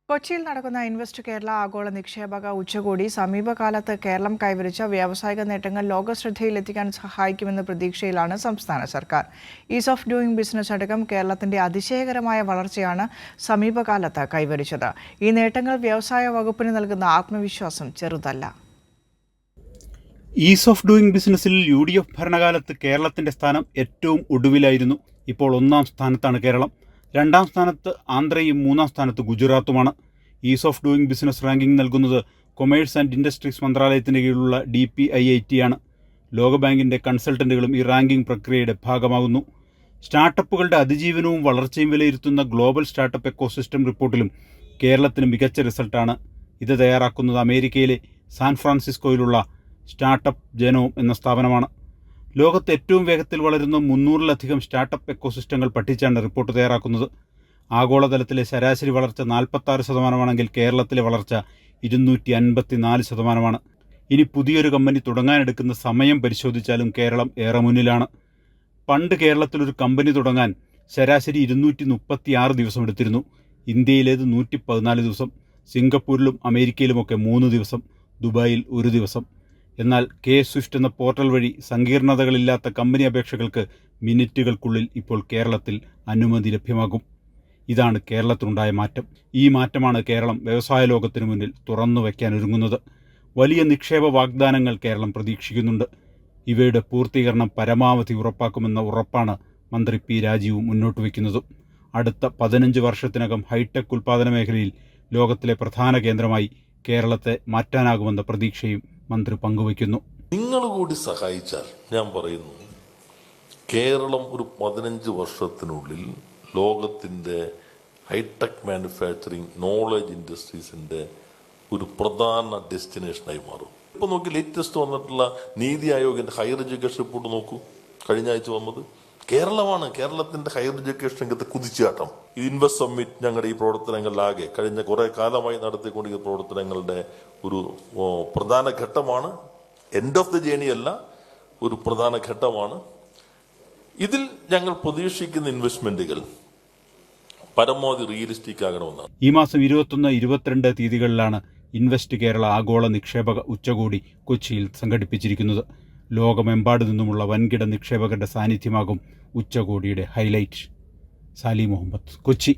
കൊച്ചിയിൽ നടക്കുന്ന ഇൻവെസ്റ്റ് കേരള ആഗോള നിക്ഷേപക ഉച്ചകോടി സമീപകാലത്ത് കേരളം കൈവരിച്ച വ്യാവസായിക നേട്ടങ്ങൾ ലോകശ്രദ്ധയിലെത്തിക്കാൻ സഹായിക്കുമെന്ന പ്രതീക്ഷയിലാണ് സംസ്ഥാന സർക്കാർ. ഈസ് ഓഫ് ഡൂയിങ് ബിസിനസ് അടക്കം കേരളത്തിന്റെ അതിശയകരമായ വളർച്ചയാണ് സമീപകാലത്ത് കൈവരിച്ചത്. ഈ നേട്ടങ്ങൾ വ്യവസായ വകുപ്പിന് നൽകുന്ന ആത്മവിശ്വാസം ചെറുതല്ല. ഈസ് ഓഫ് ഡൂയിങ് ബിസിനസ്സിൽ UDF ഭരണകാലത്ത് കേരളത്തിന്റെ സ്ഥാനം ഏറ്റവും ഒടുവിലായിരുന്നു. ഇപ്പോൾ 1-ാം സ്ഥാനത്താണ് കേരളം. 2-ാം സ്ഥാനത്ത് ആന്ധ്രയും 3-ാം സ്ഥാനത്ത് ഗുജറാത്തുമാണ്. Ease of doing business ranking നൽകുന്നത് കൊമേഴ്സ് ആൻഡ് ഇൻഡസ്ട്രീസ് മന്ത്രാലയത്തിന് കീഴിലുള്ള DPIIT ആണ്. ലോകബാങ്കിന്റെ കൺസൾട്ടന്റുകളും ഈ റാങ്കിംഗ് പ്രക്രിയയുടെ ഭാഗമാകുന്നു. സ്റ്റാർട്ടപ്പുകളുടെ അതിജീവനവും വളർച്ചയും വിലയിരുത്തുന്ന ഗ്ലോബൽ സ്റ്റാർട്ടപ്പ് എക്കോസിസ്റ്റം റിപ്പോർട്ടിലും കേരളത്തിന് മികച്ച റിസൾട്ടാണ്. ഇത് തയ്യാറാക്കുന്നത് അമേരിക്കയിലെ സാൻ ഫ്രാൻസിസ്കോയിലുള്ള സ്റ്റാർട്ടപ്പ് ജനോം എന്ന സ്ഥാപനമാണ്. ലോകത്ത് ഏറ്റവും വേഗത്തിൽ വളരുന്ന 300-ലധികം സ്റ്റാർട്ടപ്പ് എക്കോസിസ്റ്റങ്ങൾ പഠിച്ചാണ് റിപ്പോർട്ട് തയ്യാറാക്കുന്നത്. ആഗോളതലത്തിലെ ശരാശരി വളർച്ച 46%, കേരളത്തിലെ വളർച്ച 254%. ഇനി പുതിയൊരു കമ്പനി തുടങ്ങാനെടുക്കുന്ന സമയം പരിശോധിച്ചാലും കേരളം ഏറെ മുന്നിലാണ്. പണ്ട് കേരളത്തിലൊരു കമ്പനി തുടങ്ങാൻ ശരാശരി 236 ദിവസം എടുത്തിരുന്നു. ഇന്ത്യയിലേത് 114 ദിവസം, സിംഗപ്പൂരിലും അമേരിക്കയിലുമൊക്കെ 3 ദിവസം, ദുബായിൽ 1 ദിവസം. എന്നാൽ K-Swift എന്ന പോർട്ടൽ വഴി സങ്കീർണതകളില്ലാത്ത കമ്പനി അപേക്ഷകൾക്ക് മിനിറ്റുകൾക്കുള്ളിൽ ഇപ്പോൾ കേരളത്തിൽ അനുമതി ലഭ്യമാകും. ഇതാണ് കേരളത്തിനുണ്ടായ മാറ്റം. ഈ മാറ്റമാണ് കേരളം വ്യവസായ ലോകത്തിനു മുന്നിൽ തുറന്നു വയ്ക്കാനൊരുങ്ങുന്നത്. വലിയ നിക്ഷേപ വാഗ്ദാനങ്ങൾ കേരളം പ്രതീക്ഷിക്കുന്നുണ്ട്. ഇവയുടെ പൂർത്തീകരണം പരമാവധി ഉറപ്പാക്കുമെന്ന ഉറപ്പാണ് മന്ത്രി P. രാജീവ് മുന്നോട്ട് വയ്ക്കുന്നതും. അടുത്ത 15 വർഷത്തിനകം ഹൈടെക് ഉൽപ്പാദന മേഖലയിൽ ലോകത്തിലെ പ്രധാന കേന്ദ്രമായി കേരളത്തെ മാറ്റാനാകുമെന്ന പ്രതീക്ഷയും മന്ത്രി പങ്കുവയ്ക്കുന്നു. നിങ്ങൾ കൂടി സഹായിച്ചാൽ ഞാൻ പറയുന്നു, കേരളം ഒരു 15 വർഷത്തിനുള്ളിൽ ലോകത്തിൻ്റെ ഹൈടെക് മാനുഫാക്ചറിങ് നോളജ് ഇൻഡസ്ട്രീസിൻ്റെ ഒരു പ്രധാന ഡെസ്റ്റിനേഷനായി മാറും. ഇപ്പോൾ നോക്കി ലേറ്റസ്റ്റ് വന്നിട്ടുള്ള നീതി ആയോഗിൻ്റെ ഹയർ എഡ്യൂക്കേഷൻ റിപ്പോർട്ട് നോക്കൂ. കഴിഞ്ഞ ആഴ്ച വന്നത് കേരളമാണ്. കേരളത്തിൻ്റെ ഹയർ എഡ്യൂക്കേഷൻ രംഗത്തെ കുതിച്ചാട്ടം. ഇൻവെസ്റ്റ് സമ്മിറ്റ് ഞങ്ങളുടെ ഈ പ്രവർത്തനങ്ങളിലാകെ കഴിഞ്ഞ കുറേ കാലമായി നടത്തിക്കൊണ്ടിരിക്കുന്ന പ്രവർത്തനങ്ങളുടെ ഒരു പ്രധാന ഘട്ടമാണ്. എൻഡ് ഓഫ് ദ ജേണി അല്ല, ഒരു പ്രധാന ഘട്ടമാണ്. ഇതിൽ ഞങ്ങൾ പ്രതീക്ഷിക്കുന്ന ഇൻവെസ്റ്റ്മെന്റുകൾ പരമാവധി റിയലിസ്റ്റിക് ആകണമെന്നാണ്. ഈ മാസം 21, 22 തീയതികളിലാണ് ഇൻവെസ്റ്റ് കേരള ആഗോള നിക്ഷേപക ഉച്ചകോടി കൊച്ചിയിൽ സംഘടിപ്പിച്ചിരിക്കുന്നത്. ലോകമെമ്പാടു നിന്നുമുള്ള വൻകിട നിക്ഷേപകരുടെ സാന്നിധ്യമാകും ഉച്ചകോടിയുടെ ഹൈലൈറ്റ്. സാലി മുഹമ്മദ്, കൊച്ചി.